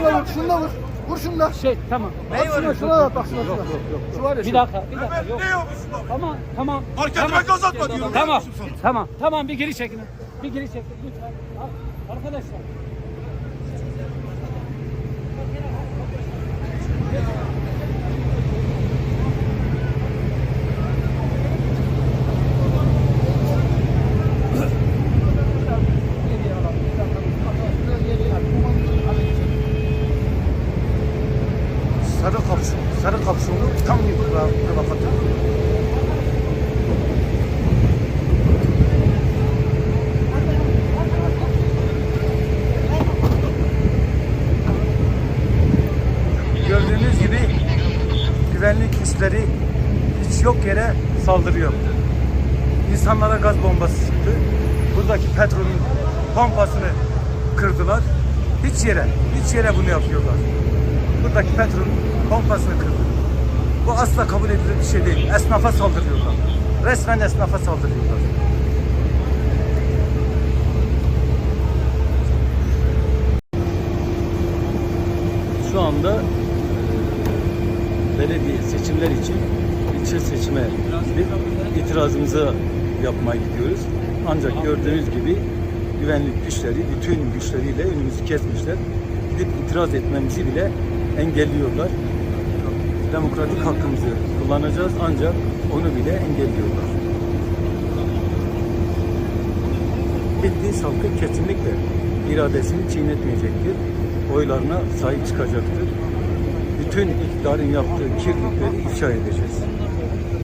da vur, şunu da vur. Vur şunu da. Tamam. Şuna da bak şuna. Yok. Şu var ya. Bir dakika. Yok. Ne yapıyorsun lan? Tamam. Marketime gaz atma diyorum. Tamam bir geri çekin. Bir geri çekin lütfen. Arkadaşlar. Sarı kapsulu tam bir kapatın. Gördüğünüz gibi güvenlik güçleri hiç yok yere saldırıyor. İnsanlara gaz bombası sıktı. Buradaki petrolün pompasını kırdılar. Hiç yere bunu yapıyorlar. Buradaki petrolün pompasını kırdı. Bu asla kabul edilir bir şey değil. Esnafa saldırıyorlar. Resmen esnafa saldırıyorlar. Şu anda belediye seçimler için ilçe seçime gidip itirazımızı yapmaya gidiyoruz. Ancak gördüğünüz gibi güvenlik güçleri bütün güçleriyle önümüzü kesmişler. Gidip itiraz etmemizi bile engelliyorlar. Demokratik hakkımızı kullanacağız ancak onu bile engelliyorlar. Bildiğiniz halkı kesinlikle iradesini çiğnetmeyecektir. Oylarına sahip çıkacaktır. Bütün iktidarın yaptığı kirlilikleri ifşa edeceğiz.